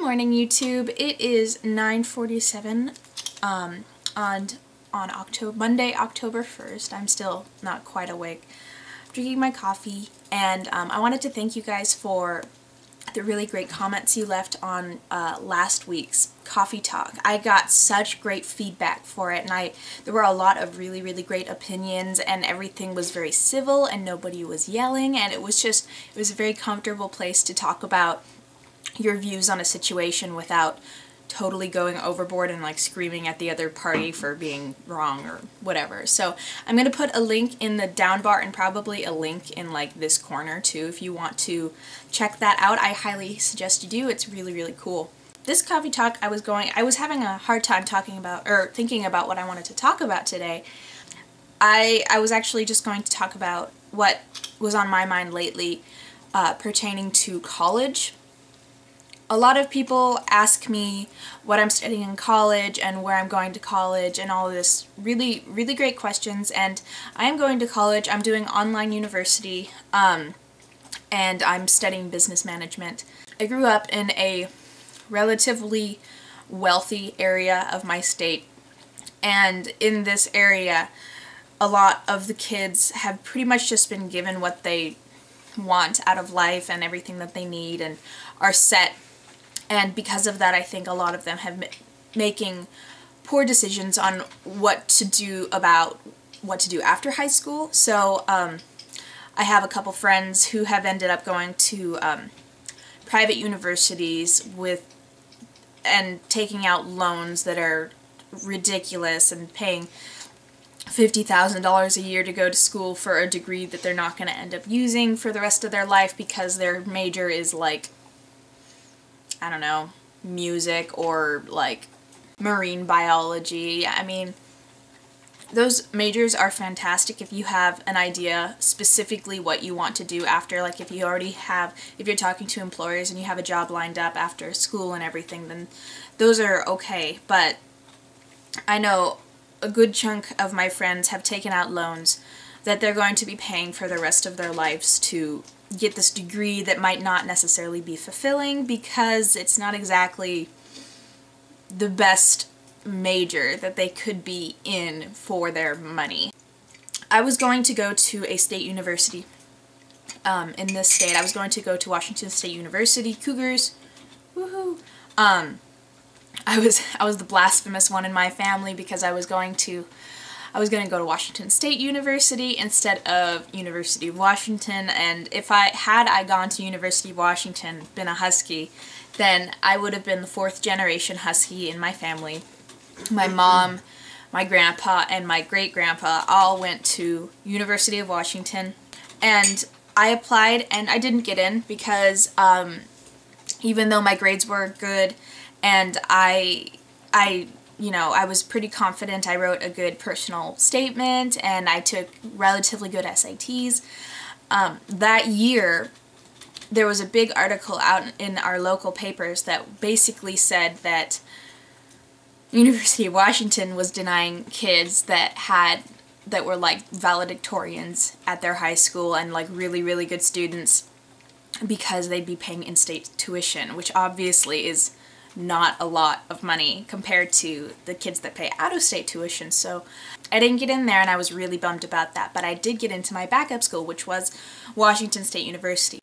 morning, YouTube. It is 9:47 on Monday, October 1st. I'm still not quite awake. I'm drinking my coffee, and I wanted to thank you guys for the really great comments you left on last week's coffee talk. I got such great feedback for it, and there were a lot of really great opinions, and everything was very civil and nobody was yelling, and it was a very comfortable place to talk about your views on a situation without totally going overboard and like screaming at the other party for being wrong or whatever. So I'm going to put a link in the down bar and probably a link in like this corner too if you want to check that out. I highly suggest you do. It's really cool. This coffee talk I was having a hard time thinking about what I wanted to talk about today. I was actually just going to talk about what was on my mind lately pertaining to college. A lot of people ask me what I'm studying in college and where I'm going to college and all of this really great questions, and I am going to college. I'm doing online university and I'm studying business management. I grew up in a relatively wealthy area of my state, and in this area a lot of the kids have pretty much just been given what they want out of life and everything that they need and are set. And because of that, I think a lot of them have making poor decisions on what to do after high school. So I have a couple friends who have ended up going to private universities and taking out loans that are ridiculous and paying $50,000 a year to go to school for a degree that they're not going to end up using for the rest of their life because their major is like, I don't know, music or like marine biology. I mean, those majors are fantastic if you have an idea specifically what you want to do after. Like if you're talking to employers and you have a job lined up after school and everything, then those are okay. But I know a good chunk of my friends have taken out loans that they're going to be paying for the rest of their lives to get this degree that might not necessarily be fulfilling because it's not exactly the best major that they could be in for their money. I was going to go to a state university in this state. I was going to go to Washington State University, Cougars, woohoo! I was the blasphemous one in my family because I was going to go to Washington State University instead of University of Washington, and if I had gone to University of Washington, been a Husky, then I would have been the 4th generation Husky in my family. My mom, my grandpa, and my great-grandpa all went to University of Washington, and I applied and I didn't get in because even though my grades were good and I was pretty confident. I wrote a good personal statement and I took relatively good SATs. That year, there was a big article out in our local papers that basically said that University of Washington was denying kids that were like valedictorians at their high school and like really good students because they'd be paying in-state tuition, which obviously is not a lot of money compared to the kids that pay out-of-state tuition. So I didn't get in there and I was really bummed about that, but I did get into my backup school, which was Washington State University.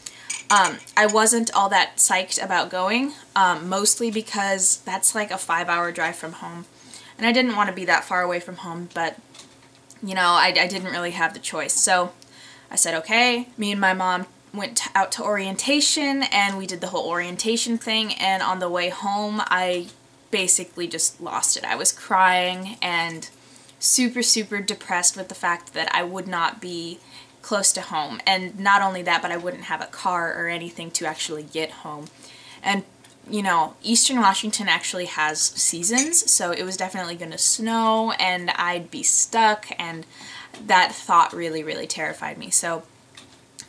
I wasn't all that psyched about going, mostly because that's like a 5-hour drive from home, and I didn't want to be that far away from home, but I didn't really have the choice. So I said, okay. Me and my mom went out to orientation and we did the whole orientation thing, and on the way home I basically just lost it. I was crying and super depressed with the fact that I would not be close to home, and not only that, but I wouldn't have a car or anything to actually get home. And Eastern Washington actually has seasons, so it was definitely going to snow and I'd be stuck, and that thought really terrified me. So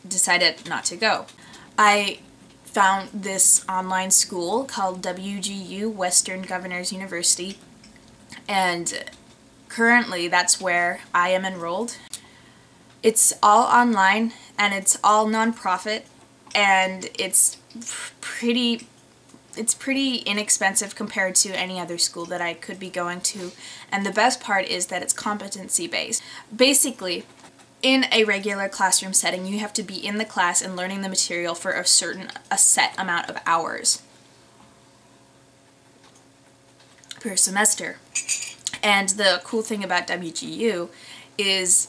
decided not to go. I found this online school called WGU, Western Governors University, and currently that's where I am enrolled. It's all online and it's all nonprofit, and it's pretty It's pretty inexpensive compared to any other school that I could be going to, and the best part is that it's competency based. Basically, in a regular classroom setting, you have to be in the class and learning the material for a set amount of hours per semester. And the cool thing about WGU is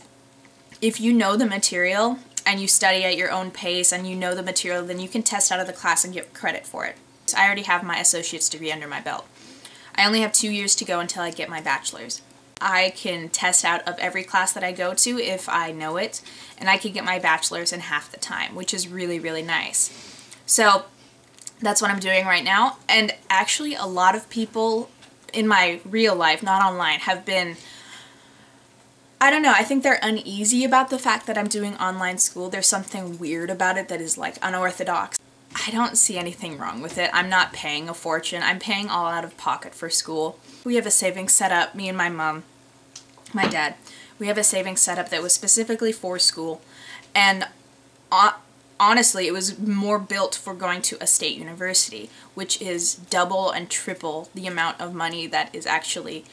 if you know the material and you study at your own pace and you know the material, then you can test out of the class and get credit for it. So I already have my associate's degree under my belt. I only have 2 years to go until I get my bachelor's. I can test out of every class that I go to if I know it, and I can get my bachelor's in half the time, which is really, really nice. So that's what I'm doing right now, and actually a lot of people in my real life, not online, have been, I don't know, I think they're uneasy about the fact that I'm doing online school. There's something weird about it that is like unorthodox. I don't see anything wrong with it. I'm not paying a fortune. I'm paying all out of pocket for school. We have a savings set up, me and my mom, my dad. We have a savings set up that was specifically for school, and honestly, it was more built for going to a state university, which is double and triple the amount of money that is actually,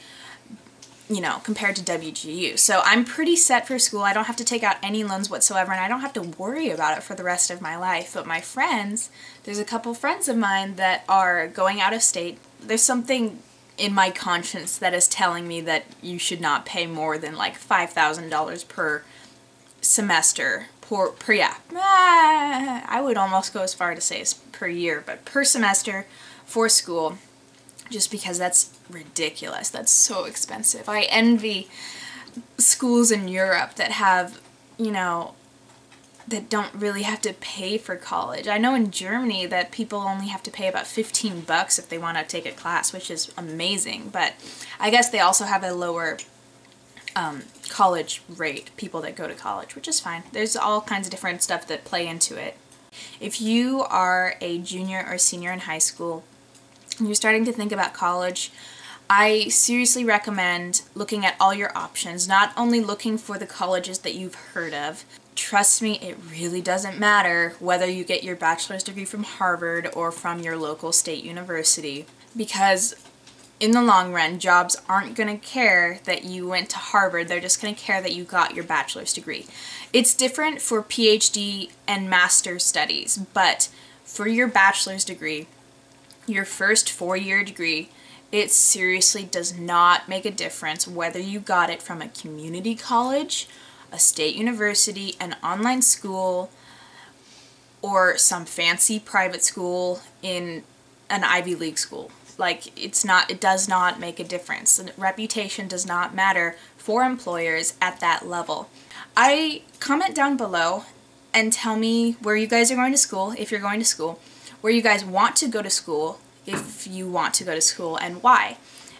you know, compared to WGU. So I'm pretty set for school. I don't have to take out any loans whatsoever, and I don't have to worry about it for the rest of my life. But my friends, there's a couple friends of mine that are going out of state. There's something in my conscience that is telling me that you should not pay more than like $5,000 per semester. I would almost go as far to say it's per year, but per semester for school, just because that's ridiculous. That's so expensive. I envy schools in Europe that have, you know, that don't really have to pay for college. I know in Germany that people only have to pay about $15 if they want to take a class, which is amazing, but I guess they also have a lower college rate, people that go to college, which is fine. There's all kinds of different stuff that play into it. If you are a junior or senior in high school and you're starting to think about college, I seriously recommend looking at all your options, not only looking for the colleges that you've heard of. Trust me, it really doesn't matter whether you get your bachelor's degree from Harvard or from your local state university, because in the long run, jobs aren't going to care that you went to Harvard. They're just going to care that you got your bachelor's degree. It's different for PhD and master's studies, but for your bachelor's degree, your first 4-year degree, it seriously does not make a difference whether you got it from a community college, a state university, an online school, or some fancy private school in an Ivy League school. Like, it does not make a difference. The reputation does not matter for employers at that level. Comment down below and tell me where you guys are going to school, if you're going to school, where you guys want to go to school, if you want to go to school, and why.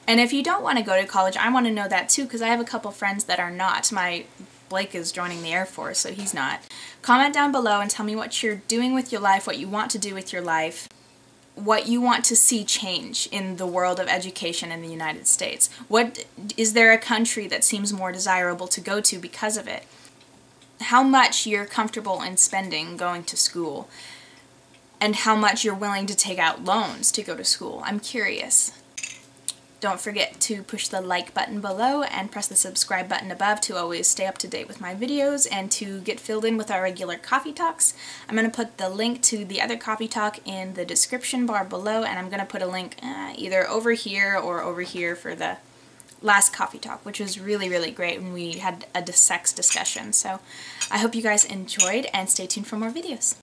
And if you don't want to go to college, I want to know that too, because I have a couple friends that are not. Blake is joining the Air Force, so he's not. Comment down below and tell me what you're doing with your life, what you want to do with your life, what you want to see change in the world of education in the United States. Is there a country that seems more desirable to go to because of it? How much you're comfortable in spending going to school, and how much you're willing to take out loans to go to school. I'm curious. Don't forget to push the like button below and press the subscribe button above to always stay up to date with my videos and to get filled in with our regular coffee talks. I'm going to put the link to the other coffee talk in the description bar below, and I'm going to put a link either over here or over here for the last coffee talk, which was really, really great when we had a sex discussion. So I hope you guys enjoyed, and stay tuned for more videos.